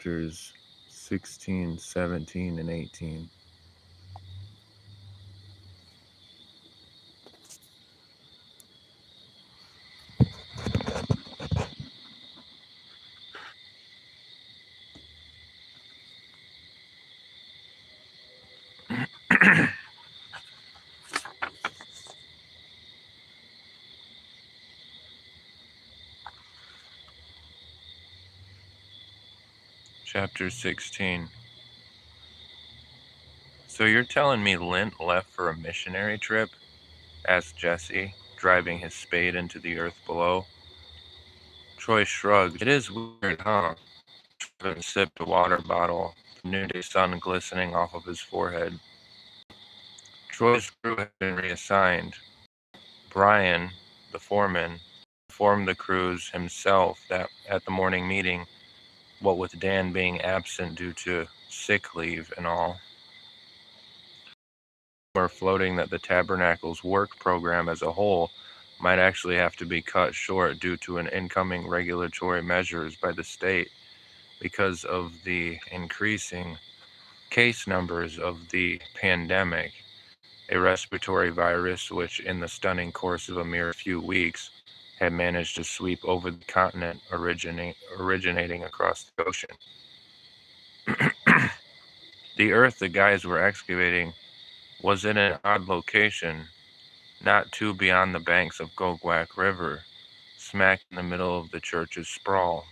chapters 16, 17, and 18. Chapter 16. So you're telling me Lint left for a missionary trip? Asked Jesse, driving his spade into the earth below. Troy shrugged. It is weird, huh? Trevin sipped a water bottle, the noonday sun glistening off of his forehead. Troy's crew had been reassigned. Brian, the foreman, informed the crews himself that at the morning meeting, what with Dan being absent due to sick leave and all, were floating that the Tabernacle's work program as a whole might actually have to be cut short due to an incoming regulatory measures by the state because of the increasing case numbers of the pandemic, a respiratory virus which, in the stunning course of a mere few weeks, had managed to sweep over the continent, originating across the ocean. The earth the guys were excavating was in an odd location, not too beyond the banks of Gogwak River, smack in the middle of the church's sprawl.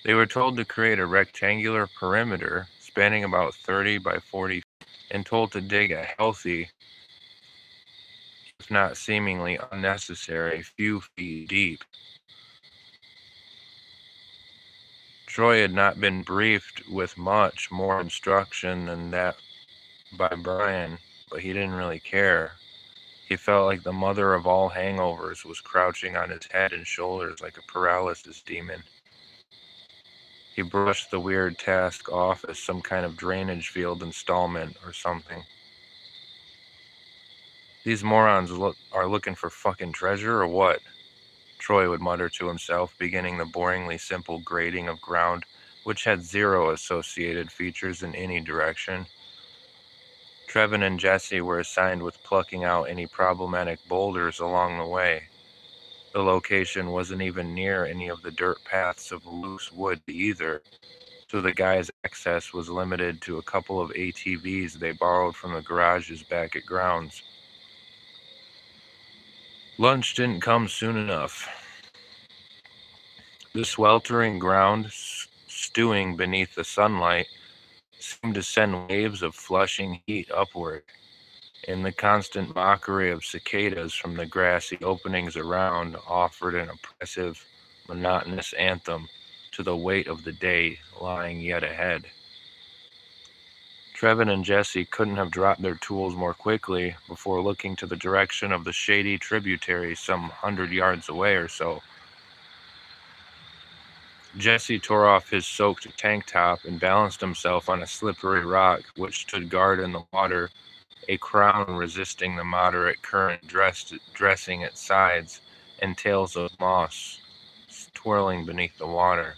They were told to create a rectangular perimeter spanning about 30 by 40 feet and told to dig a healthy, if not seemingly unnecessary, few feet deep. Troy had not been briefed with much more instruction than that by Brian, but he didn't really care. He felt like the mother of all hangovers was crouching on his head and shoulders like a paralysis demon. He brushed the weird task off as some kind of drainage field installment or something. These morons are looking for fucking treasure or what? Troy would mutter to himself, beginning the boringly simple grading of ground, which had zero associated features in any direction. Trevin and Jesse were assigned with plucking out any problematic boulders along the way. The location wasn't even near any of the dirt paths of loose wood either, so the guys' access was limited to a couple of ATVs they borrowed from the garages back at grounds. Lunch didn't come soon enough. The sweltering ground, stewing beneath the sunlight, seemed to send waves of flushing heat upward, and the constant mockery of cicadas from the grassy openings around offered an oppressive, monotonous anthem to the weight of the day lying yet ahead. Trevin and Jesse couldn't have dropped their tools more quickly before looking to the direction of the shady tributary some 100 yards away or so. Jesse tore off his soaked tank top and balanced himself on a slippery rock which stood guard in the water, a crown resisting the moderate current dressing its sides and tails of moss twirling beneath the water.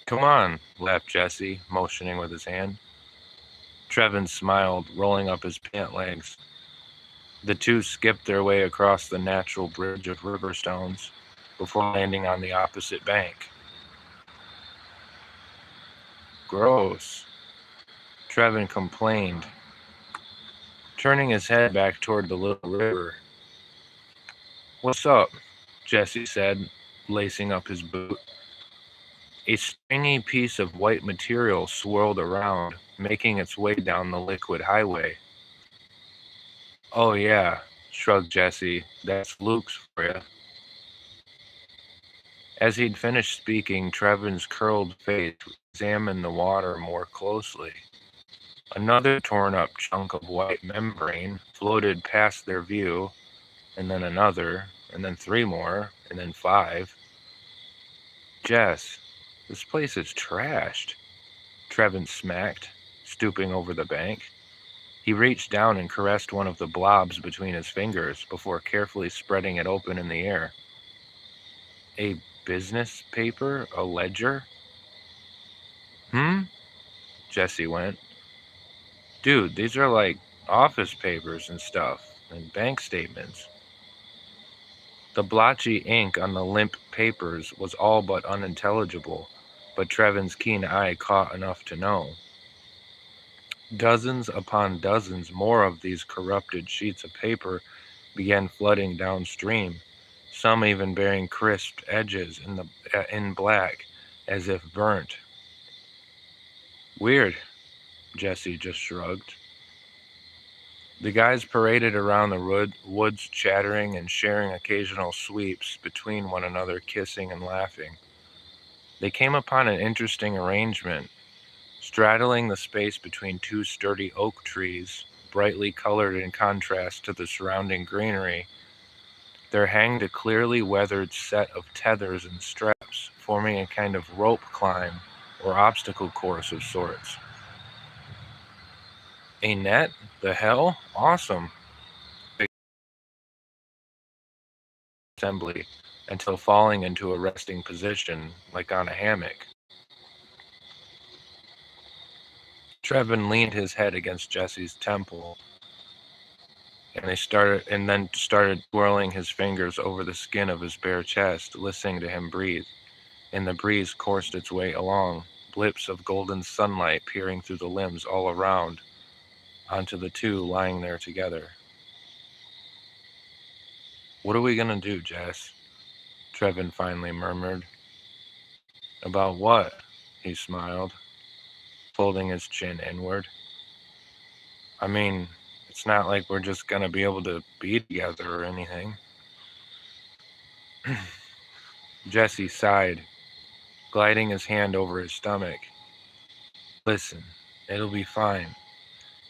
"Come on," laughed Jesse, motioning with his hand. Trevin smiled, rolling up his pant legs. The two skipped their way across the natural bridge of river stones before landing on the opposite bank. "Gross," Trevin complained, turning his head back toward the little river. "What's up?" Jesse said, lacing up his boot. A stringy piece of white material swirled around, making its way down the liquid highway. "Oh yeah," shrugged Jesse, "that's Luke's for you." As he'd finished speaking, Trevin's curled face examined the water more closely. Another torn-up chunk of white membrane floated past their view, and then another, and then 3 more, and then 5. "Jess, this place is trashed," Trevin smacked, stooping over the bank. He reached down and caressed one of the blobs between his fingers before carefully spreading it open in the air. A business paper? A ledger? Jesse went. Dude, these are like office papers and stuff, and bank statements. The blotchy ink on the limp papers was all but unintelligible, but Trevin's keen eye caught enough to know. Dozens upon dozens more of these corrupted sheets of paper began flooding downstream, some even bearing crisped edges in black, as if burnt. Weird, Jesse just shrugged. The guys paraded around the woods, chattering and sharing occasional sweeps between one another, kissing and laughing. They came upon an interesting arrangement. Straddling the space between two sturdy oak trees, brightly colored in contrast to the surrounding greenery, there hanged a clearly weathered set of tethers and straps, forming a kind of rope climb or obstacle course of sorts. A net? The hell? Awesome! Assembly, until falling into a resting position, like on a hammock. Trevin leaned his head against Jesse's temple, and then started twirling his fingers over the skin of his bare chest, listening to him breathe. And the breeze coursed its way along, blips of golden sunlight peering through the limbs all around, onto the two lying there together. What are we gonna do, Jess? Trevin finally murmured. About what? He smiled, folding his chin inward. I mean, it's not like we're just gonna be able to be together or anything. Jesse sighed, gliding his hand over his stomach. Listen, it'll be fine.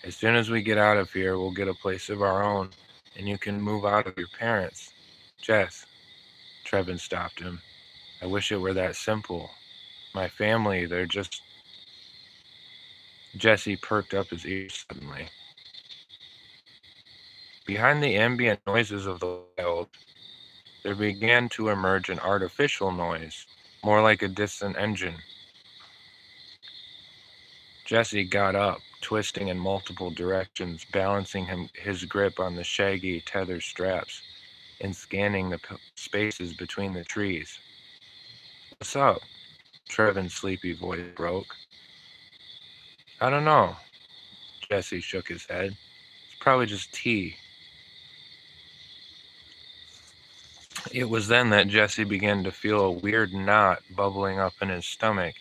As soon as we get out of here, we'll get a place of our own, and you can move out of your parents. Jess, Trevin stopped him. I wish it were that simple. My family, they're just... Jesse perked up his ears suddenly. Behind the ambient noises of the wild, there began to emerge an artificial noise, more like a distant engine. Jesse got up, twisting in multiple directions, balancing his grip on the shaggy tether straps and scanning the spaces between the trees. What's up? Trevin's sleepy voice broke. I don't know. Jesse shook his head. It's probably just tea. It was then that Jesse began to feel a weird knot bubbling up in his stomach,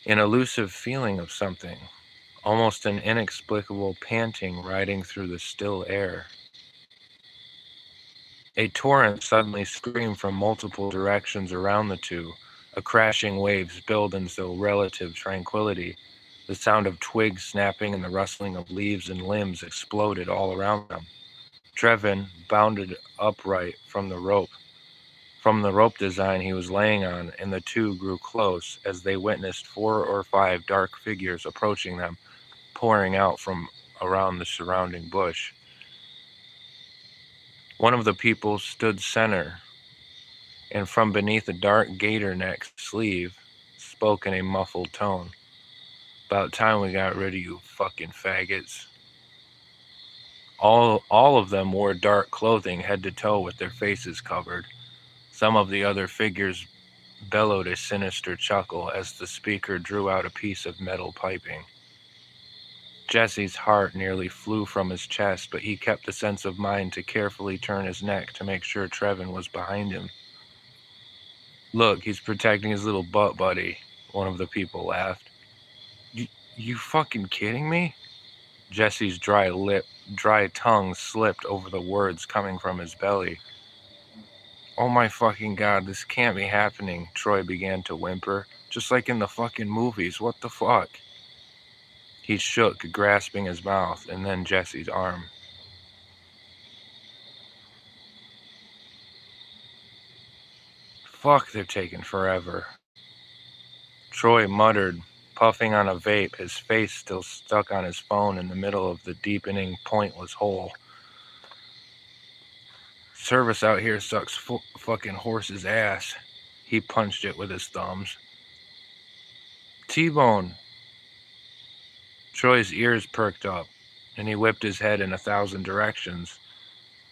an elusive feeling of something, almost an inexplicable panting riding through the still air. A torrent suddenly screamed from multiple directions around the two. A crashing waves build until relative tranquility. The sound of twigs snapping and the rustling of leaves and limbs exploded all around them. Trevin bounded upright from the rope design he was laying on, and the two grew close as they witnessed 4 or 5 dark figures approaching them, pouring out from around the surrounding bush. One of the people stood center, and from beneath a dark gator neck sleeve, spoke in a muffled tone. About time we got rid of you fucking faggots. All of them wore dark clothing head to toe with their faces covered. Some of the other figures bellowed a sinister chuckle as the speaker drew out a piece of metal piping. Jesse's heart nearly flew from his chest, but he kept the sense of mind to carefully turn his neck to make sure Trevin was behind him. Look, he's protecting his little butt buddy, one of the people laughed. You fucking kidding me? Jesse's dry tongue slipped over the words coming from his belly. Oh my fucking god, this can't be happening, Troy began to whimper. Just like in the fucking movies, what the fuck? He shook, grasping his mouth, and then Jesse's arm. Fuck, they're taking forever. Troy muttered, puffing on a vape, his face still stuck on his phone in the middle of the deepening, pointless hole. Service out here sucks fucking horse's ass. He punched it with his thumbs. T-bone. Troy's ears perked up, and he whipped his head in 1,000 directions,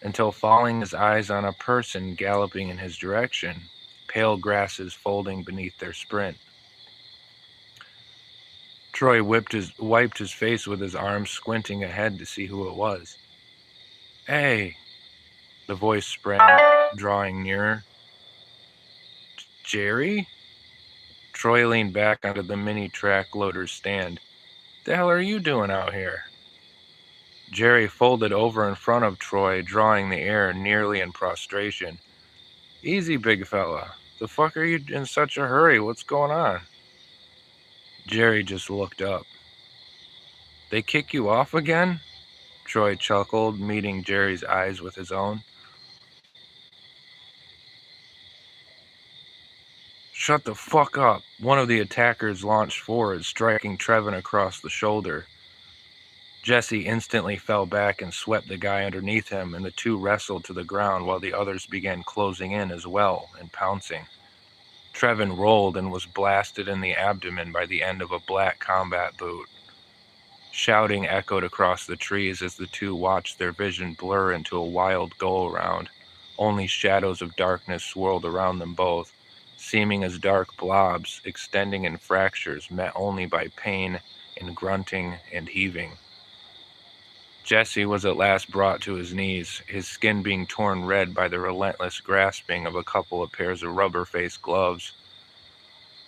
until falling his eyes on a person galloping in his direction, pale grasses folding beneath their sprint. Troy wiped his face with his arms, squinting ahead to see who it was. Hey! The voice sprang, drawing nearer. Jerry? Troy leaned back onto the mini-track loader's stand. The hell are you doing out here? Jerry folded over in front of Troy, drawing the air nearly in prostration. Easy, big fella. The fuck are you in such a hurry? What's going on? Jerry just looked up. They kick you off again? Troy chuckled, meeting Jerry's eyes with his own. Shut the fuck up. One of the attackers launched forward, striking Trevin across the shoulder. Jesse instantly fell back and swept the guy underneath him, and the two wrestled to the ground while the others began closing in as well and pouncing. Trevin rolled and was blasted in the abdomen by the end of a black combat boot. Shouting echoed across the trees as the two watched their vision blur into a wild go-around. Only shadows of darkness swirled around them both, seeming as dark blobs, extending in fractures met only by pain and grunting and heaving. Jesse was at last brought to his knees, his skin being torn red by the relentless grasping of a couple of pairs of rubber-faced gloves.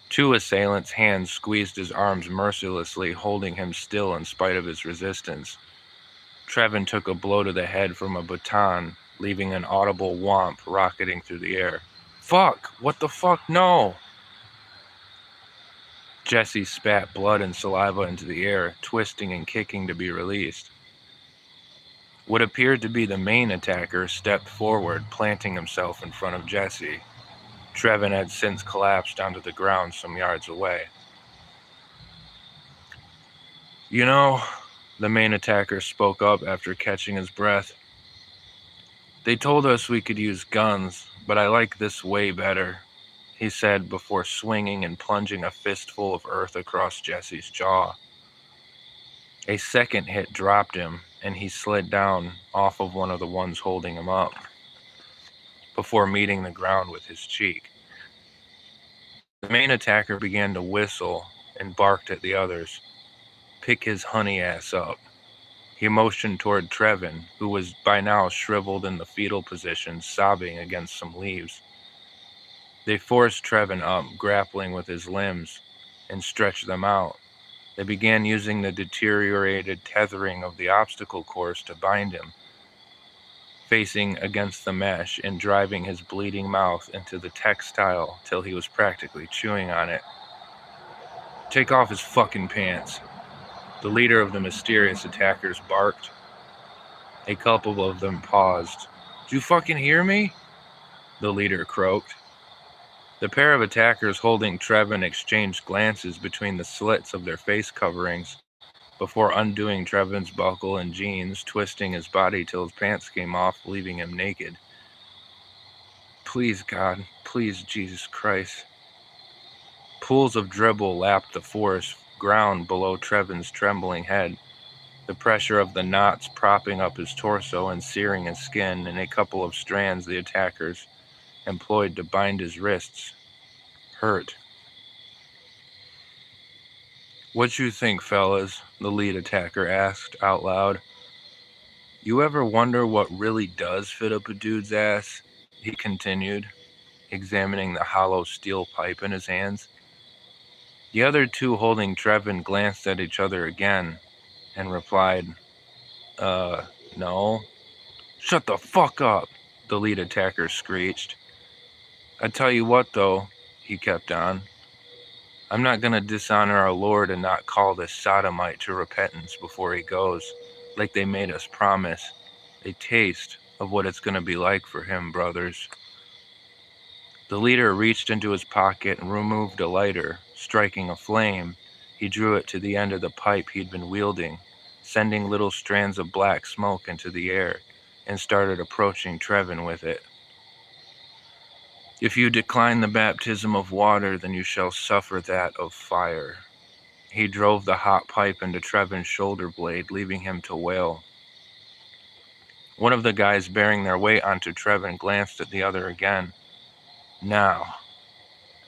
Two assailants' hands squeezed his arms mercilessly, holding him still in spite of his resistance. Trevin took a blow to the head from a baton, leaving an audible whomp rocketing through the air. Fuck! What the fuck? No! Jesse spat blood and saliva into the air, twisting and kicking to be released. What appeared to be the main attacker stepped forward, planting himself in front of Jesse. Trevin had since collapsed onto the ground some yards away. You know, the main attacker spoke up after catching his breath. They told us we could use guns, but I like this way better, he said before swinging and plunging a fistful of earth across Jesse's jaw. A second hit dropped him, and he slid down off of one of the ones holding him up, before meeting the ground with his cheek. The main attacker began to whistle and barked at the others. Pick his honey ass up. He motioned toward Trevin, who was by now shriveled in the fetal position, sobbing against some leaves. They forced Trevin up, grappling with his limbs, and stretched them out. They began using the deteriorated tethering of the obstacle course to bind him, facing against the mesh and driving his bleeding mouth into the textile till he was practically chewing on it. Take off his fucking pants. The leader of the mysterious attackers barked. A couple of them paused. Do you fucking hear me? The leader croaked. The pair of attackers holding Trevin exchanged glances between the slits of their face coverings before undoing Trevin's buckle and jeans, twisting his body till his pants came off, leaving him naked. Please, God. Please, Jesus Christ. Pools of dribble lapped the forest ground below Trevin's trembling head, the pressure of the knots propping up his torso and searing his skin, and a couple of strands the attackers employed to bind his wrists hurt. What you think, fellas? The lead attacker asked out loud. You ever wonder what really does fit up a dude's ass? He continued, examining the hollow steel pipe in his hands. The other two holding Trevin glanced at each other again and replied, no. Shut the fuck up, the lead attacker screeched. I tell you what, though, he kept on. I'm not going to dishonor our Lord and not call this sodomite to repentance before he goes, like they made us promise. A taste of what it's going to be like for him, brothers. The leader reached into his pocket and removed a lighter. Striking a flame, he drew it to the end of the pipe he'd been wielding, sending little strands of black smoke into the air, and started approaching Trevin with it. If you decline the baptism of water, then you shall suffer that of fire. He drove the hot pipe into Trevin's shoulder blade, leaving him to wail. One of the guys bearing their weight onto Trevin glanced at the other again. Now.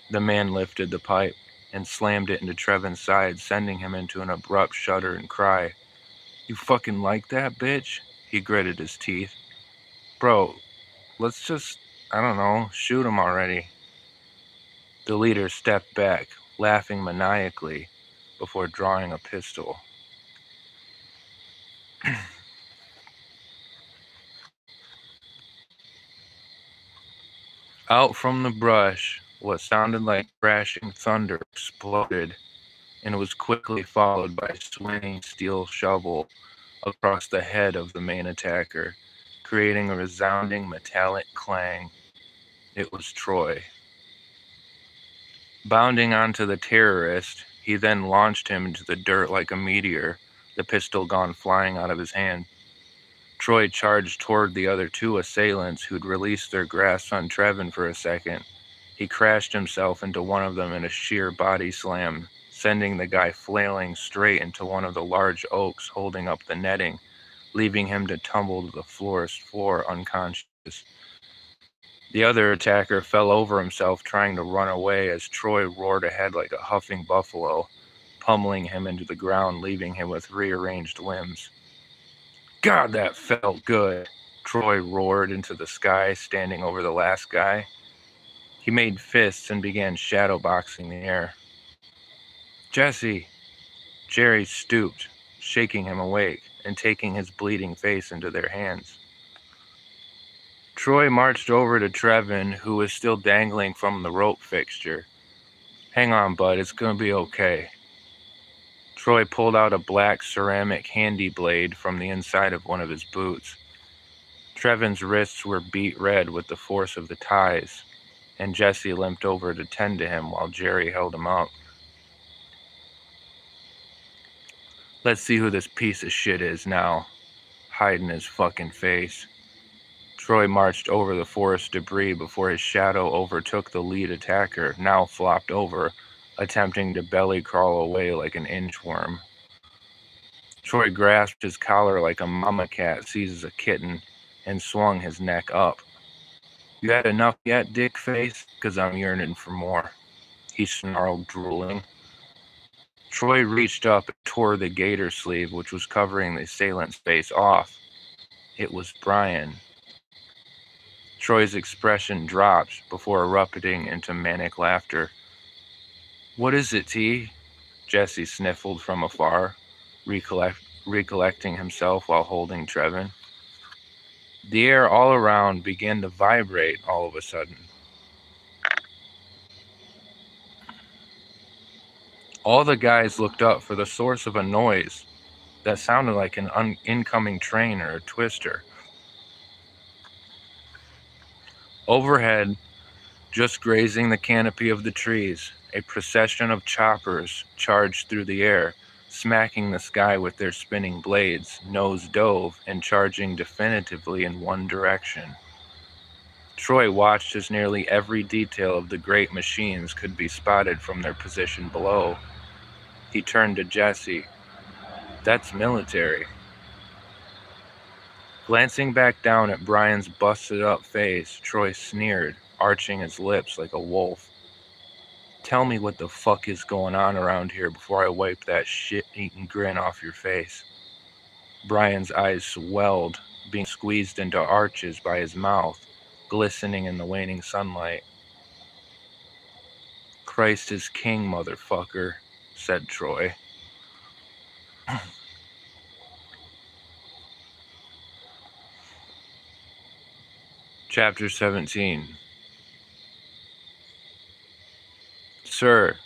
The man lifted the pipe and slammed it into Trevin's side, sending him into an abrupt shudder and cry. You fucking like that, bitch? He gritted his teeth. Bro, let's just, I don't know, shoot him already. The leader stepped back, laughing maniacally, before drawing a pistol. Out from the brush, what sounded like crashing thunder exploded, and was quickly followed by a swinging steel shovel across the head of the main attacker, creating a resounding metallic clang. It was Troy. Bounding onto the terrorist, he then launched him into the dirt like a meteor, the pistol gone flying out of his hand. Troy charged toward the other two assailants who'd released their grasp on Trevin for a second. He crashed himself into one of them in a sheer body slam, sending the guy flailing straight into one of the large oaks holding up the netting, leaving him to tumble to the forest floor unconscious. The other attacker fell over himself trying to run away as Troy roared ahead like a huffing buffalo, pummeling him into the ground, leaving him with rearranged limbs. God, that felt good, Troy roared into the sky, standing over the last guy. He made fists and began shadowboxing the air. Jesse! Jerry stooped, shaking him awake and taking his bleeding face into their hands. Troy marched over to Trevin, who was still dangling from the rope fixture. Hang on, bud, it's gonna be okay. Troy pulled out a black ceramic handy blade from the inside of one of his boots. Trevin's wrists were beet red with the force of the ties, and Jesse limped over to tend to him while Jerry held him up. Let's see who this piece of shit is now, hiding his fucking face. Troy marched over the forest debris before his shadow overtook the lead attacker, now flopped over, attempting to belly crawl away like an inchworm. Troy grasped his collar like a mama cat seizes a kitten and swung his neck up. You had enough yet, dick face? 'Cause I'm yearning for more, he snarled, drooling. Troy reached up and tore the gaiter sleeve which was covering the assailant's face off. It was Brian. Troy's expression dropped before erupting into manic laughter. What is it, T? Jesse sniffled from afar, recollecting himself while holding Trevin. The air all around began to vibrate all of a sudden. All the guys looked up for the source of a noise that sounded like an incoming train or a twister. Overhead, just grazing the canopy of the trees, a procession of choppers charged through the air, smacking the sky with their spinning blades, nose dove, and charging definitively in one direction. Troy watched as nearly every detail of the great machines could be spotted from their position below. He turned to Jesse. That's military. Glancing back down at Brian's busted-up face, Troy sneered, arching his lips like a wolf. Tell me what the fuck is going on around here before I wipe that shit-eaten grin off your face. Brian's eyes swelled, being squeezed into arches by his mouth, glistening in the waning sunlight. Christ is king, motherfucker, said Troy. Chapter 17. Sir,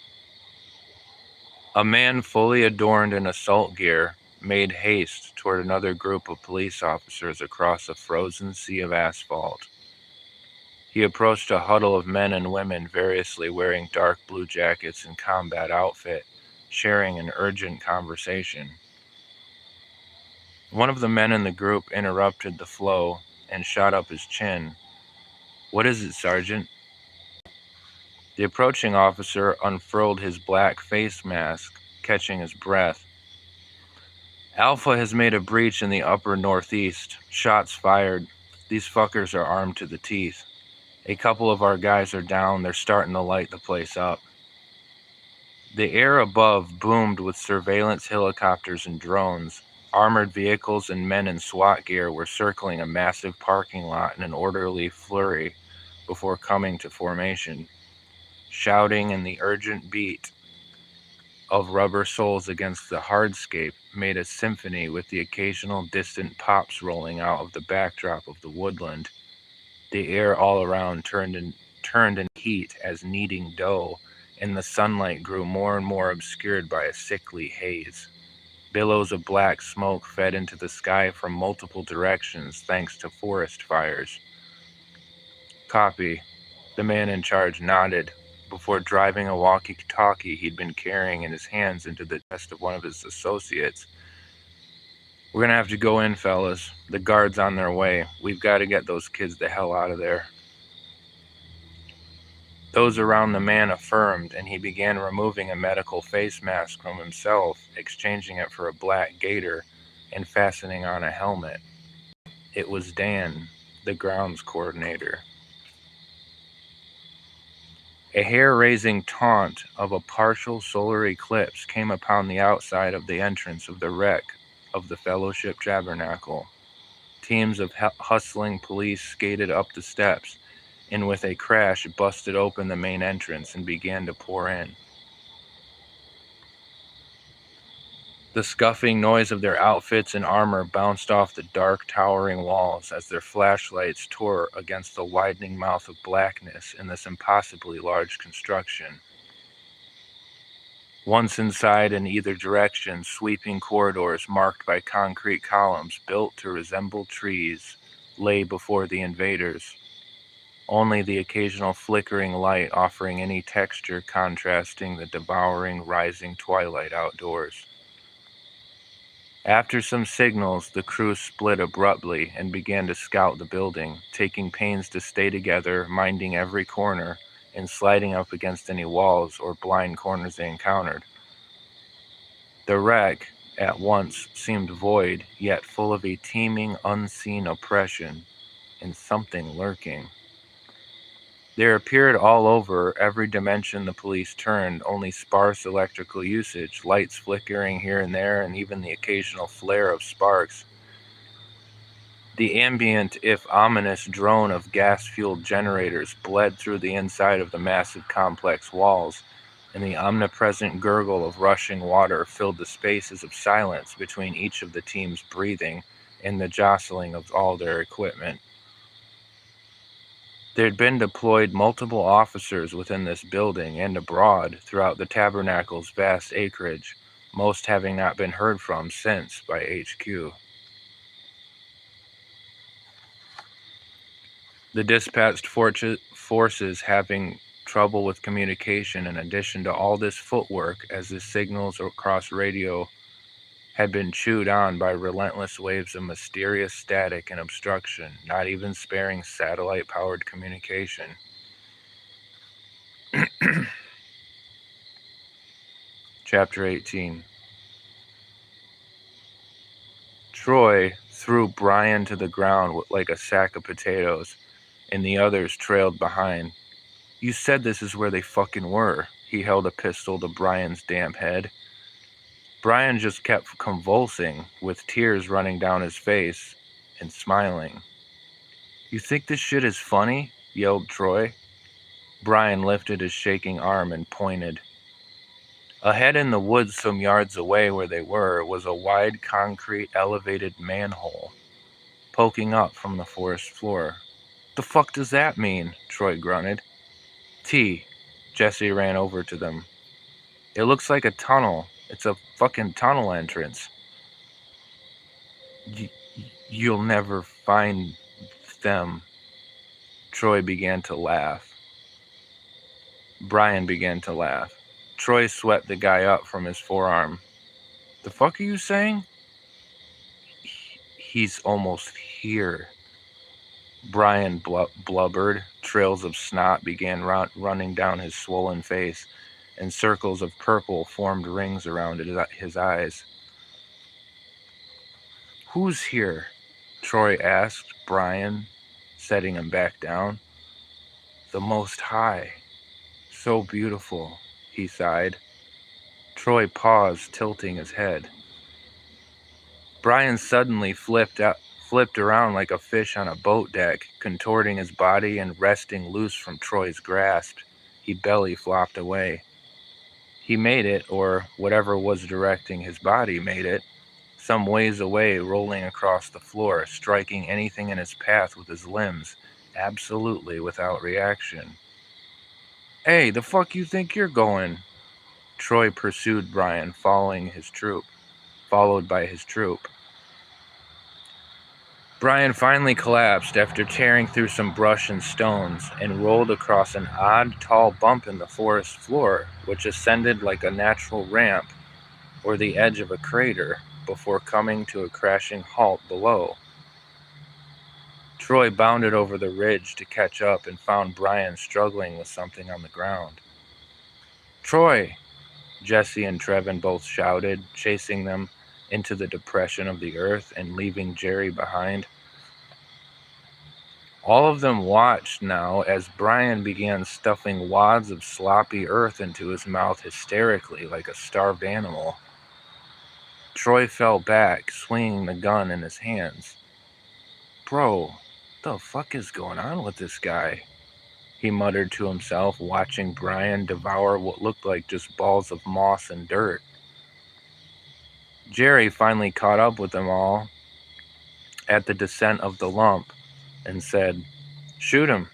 a man fully adorned in assault gear made haste toward another group of police officers across a frozen sea of asphalt. He approached a huddle of men and women variously wearing dark blue jackets and combat outfit, sharing an urgent conversation. One of the men in the group interrupted the flow and shot up his chin. "What is it, Sergeant?" The approaching officer unfurled his black face mask, catching his breath. "Alpha has made a breach in the upper northeast. Shots fired. These fuckers are armed to the teeth. A couple of our guys are down. They're starting to light the place up." The air above boomed with surveillance helicopters and drones. Armored vehicles and men in SWAT gear were circling a massive parking lot in an orderly flurry before coming to formation. Shouting and the urgent beat of rubber soles against the hardscape made a symphony, with the occasional distant pops rolling out of the backdrop of the woodland. The air all around turned in heat as kneading dough, and the sunlight grew more and more obscured by a sickly haze. Billows of black smoke fed into the sky from multiple directions thanks to forest fires. "Copy." The man in charge nodded before driving a walkie-talkie he'd been carrying in his hands into the chest of one of his associates. "We're gonna have to go in, fellas. The guard's on their way. We've got to get those kids the hell out of there." Those around the man affirmed, and he began removing a medical face mask from himself, exchanging it for a black gaiter, and fastening on a helmet. It was Dan, the grounds coordinator. A hair-raising taunt of a partial solar eclipse came upon the outside of the entrance of the wreck of the Fellowship Tabernacle. Teams of hustling police skated up the steps, and with a crash busted open the main entrance and began to pour in. The scuffing noise of their outfits and armor bounced off the dark, towering walls as their flashlights tore against the widening mouth of blackness in this impossibly large construction. Once inside, in either direction, sweeping corridors marked by concrete columns built to resemble trees lay before the invaders. Only the occasional flickering light offering any texture contrasting the devouring, rising twilight outdoors. After some signals, the crew split abruptly and began to scout the building, taking pains to stay together, minding every corner, and sliding up against any walls or blind corners they encountered. The wreck at once seemed void, yet full of a teeming, unseen oppression and something lurking. There appeared all over every dimension the police turned only sparse electrical usage, lights flickering here and there, and even the occasional flare of sparks. The ambient, if ominous, drone of gas-fueled generators bled through the inside of the massive complex walls, and the omnipresent gurgle of rushing water filled the spaces of silence between each of the team's breathing and the jostling of all their equipment. There had been deployed multiple officers within this building and abroad throughout the Tabernacle's vast acreage, most having not been heard from since by HQ. The dispatched forces having trouble with communication in addition to all this footwork, as the signals across radio had been chewed on by relentless waves of mysterious static and obstruction, not even sparing satellite-powered communication. Chapter 18. Troy threw Brian to the ground like a sack of potatoes, and the others trailed behind. "You said this is where they fucking were." He held a pistol to Brian's damp head. Brian just kept convulsing, with tears running down his face, and smiling. "You think this shit is funny?" yelled Troy. Brian lifted his shaking arm and pointed. Ahead in the woods some yards away where they were was a wide concrete elevated manhole poking up from the forest floor. "The fuck does that mean?" Troy grunted. "T." Jesse ran over to them. "It looks like a tunnel. It's a fucking tunnel entrance." You'll never find them." Troy began to laugh. Brian began to laugh. Troy swept the guy up from his forearm. "The fuck are you saying?" He's almost here. Brian blubbered. Trails of snot began running down his swollen face, and circles of purple formed rings around his eyes. Who's here? Troy asked Brian, setting him back down. The Most High. So beautiful, he sighed. Troy paused, tilting his head. Brian suddenly flipped around like a fish on a boat deck, contorting his body and wresting loose from Troy's grasp. He belly flopped away. He made it, or whatever was directing his body made it, some ways away, rolling across the floor, striking anything in his path with his limbs, absolutely without reaction. Hey, the fuck you think you're going? Troy pursued Brian, followed by his troop. Brian finally collapsed after tearing through some brush and stones and rolled across an odd, tall bump in the forest floor, which ascended like a natural ramp or the edge of a crater before coming to a crashing halt below. Troy bounded over the ridge to catch up and found Brian struggling with something on the ground. Troy! Jesse and Trevin both shouted, chasing them into the depression of the earth and leaving Jerry behind. All of them watched now as Brian began stuffing wads of sloppy earth into his mouth hysterically like a starved animal. Troy fell back, swinging the gun in his hands. Bro, what the fuck is going on with this guy? He muttered to himself, watching Brian devour what looked like just balls of moss and dirt. Jerry finally caught up with them all at the descent of the lump and said, Shoot him.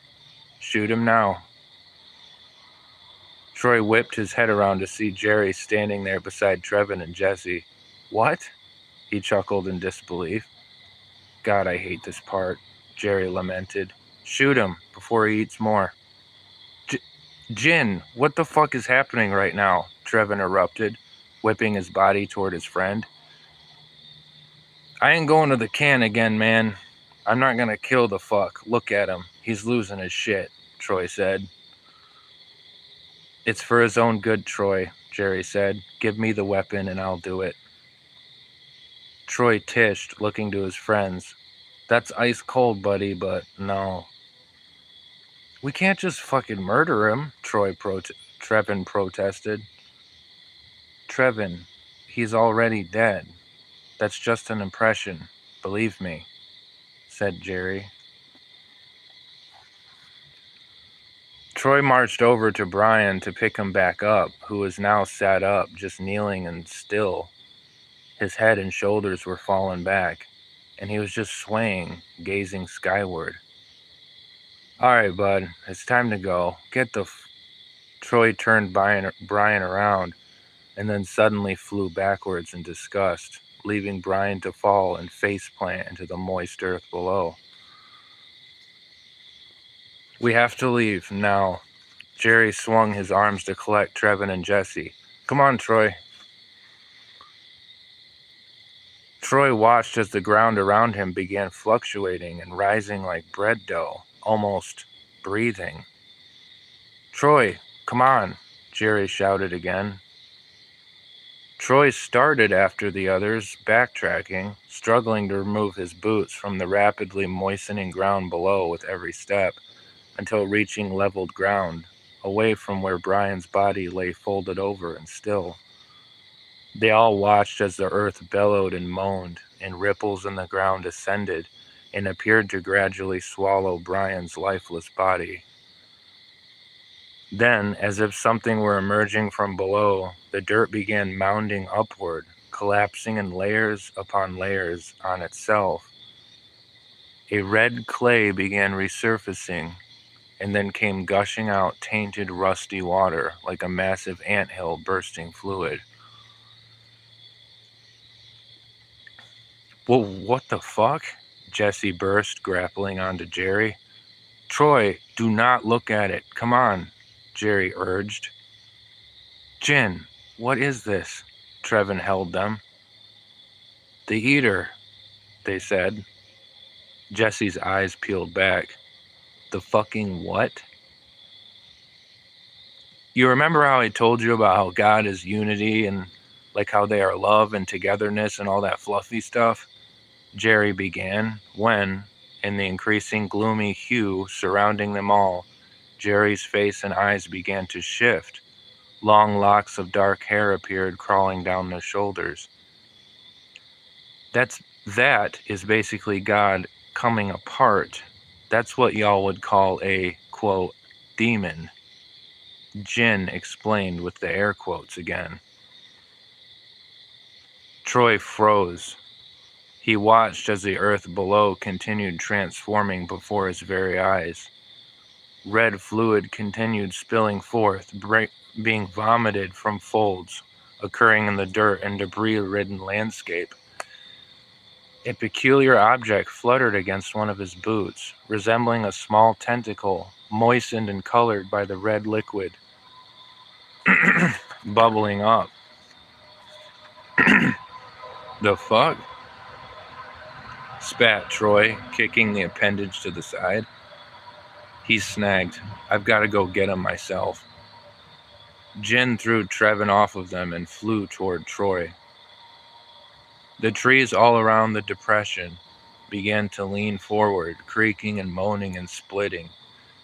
Shoot him now. Troy whipped his head around to see Jerry standing there beside Trevin and Jesse. What? He chuckled in disbelief. God, I hate this part, Jerry lamented. Shoot him before he eats more. Jin, what the fuck is happening right now? Trevin erupted, whipping his body toward his friend. I ain't going to the can again, man. I'm not gonna kill the fuck. Look at him. He's losing his shit, Troy said. It's for his own good, Troy, Jerry said. Give me the weapon and I'll do it. Troy tished, looking to his friends. That's ice cold, buddy, but no. We can't just fucking murder him, Trevin protested. Trevin, he's already dead. That's just an impression, believe me, said Jerry. Troy marched over to Brian to pick him back up, who was now sat up, just kneeling and still. His head and shoulders were fallen back, and he was just swaying, gazing skyward. All right, bud, it's time to go. Troy turned Brian around and then suddenly flew backwards in disgust, leaving Brian to fall and faceplant into the moist earth below. We have to leave, now. Jerry swung his arms to collect Trevin and Jesse. Come on, Troy. Troy watched as the ground around him began fluctuating and rising like bread dough, almost breathing. Troy, come on, Jerry shouted again. Troy started after the others, backtracking, struggling to remove his boots from the rapidly moistening ground below with every step, until reaching leveled ground, away from where Brian's body lay folded over and still. They all watched as the earth bellowed and moaned, and ripples in the ground ascended and appeared to gradually swallow Brian's lifeless body. Then, as if something were emerging from below, the dirt began mounding upward, collapsing in layers upon layers on itself. A red clay began resurfacing, and then came gushing out tainted, rusty water like a massive anthill bursting fluid. Well, what the fuck? Jesse burst, grappling onto Jerry. Troy, do not look at it. Come on, Jerry urged. Jin, what is this? Trevin held them. The Eater. they said. Jesse's eyes peeled back. The fucking what? You remember how I told you about how God is unity and like how they are love and togetherness and all that fluffy stuff? Jerry began when, in the increasing gloomy hue surrounding them all, Jerry's face and eyes began to shift. Long locks of dark hair appeared crawling down their shoulders. That is basically God coming apart. That's what y'all would call a, quote, demon. Jin explained with the air quotes again. Troy froze. He watched as the earth below continued transforming before his very eyes. Red fluid continued spilling forth, being vomited from folds, occurring in the dirt and debris-ridden landscape. A peculiar object fluttered against one of his boots, resembling a small tentacle, moistened and colored by the red liquid bubbling up. The fuck? Spat Troy, kicking the appendage to the side. He's snagged. I've got to go get him myself. Jin threw Trevin off of them and flew toward Troy. The trees all around the depression began to lean forward, creaking and moaning and splitting,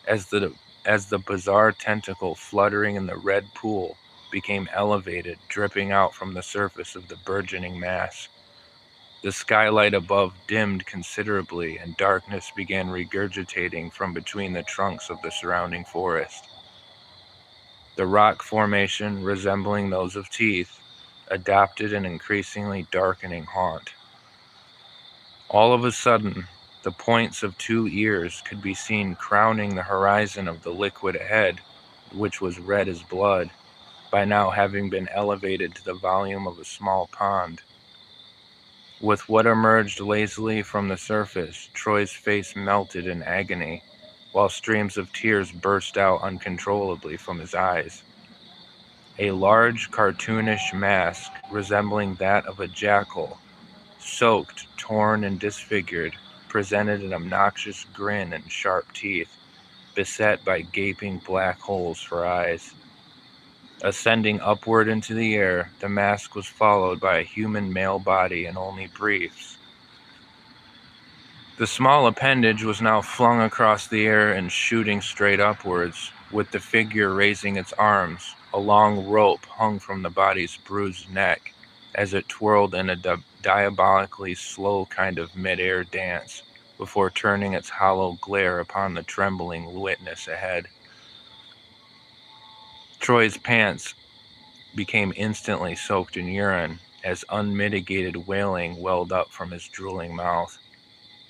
as the bizarre tentacle fluttering in the red pool became elevated, dripping out from the surface of the burgeoning mass. The skylight above dimmed considerably, and darkness began regurgitating from between the trunks of the surrounding forest. The rock formation, resembling those of teeth, adopted an increasingly darkening haunt. All of a sudden, the points of 2 ears could be seen crowning the horizon of the liquid ahead, which was red as blood, by now having been elevated to the volume of a small pond. With what emerged lazily from the surface, Troy's face melted in agony, while streams of tears burst out uncontrollably from his eyes. A large, cartoonish mask, resembling that of a jackal, soaked, torn, and disfigured, presented an obnoxious grin and sharp teeth, beset by gaping black holes for eyes. Ascending upward into the air, the mask was followed by a human male body in only briefs. The small appendage was now flung across the air and shooting straight upwards, with the figure raising its arms. A long rope hung from the body's bruised neck as it twirled in a diabolically slow kind of mid-air dance before turning its hollow glare upon the trembling witness ahead. Troy's pants became instantly soaked in urine as unmitigated wailing welled up from his drooling mouth.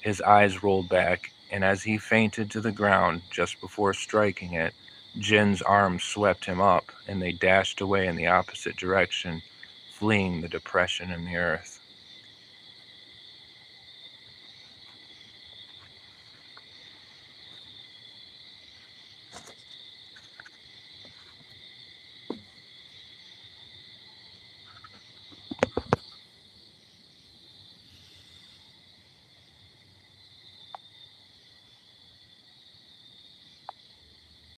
His eyes rolled back, and as he fainted to the ground just before striking it, Jin's arms swept him up, and they dashed away in the opposite direction, fleeing the depression in the earth.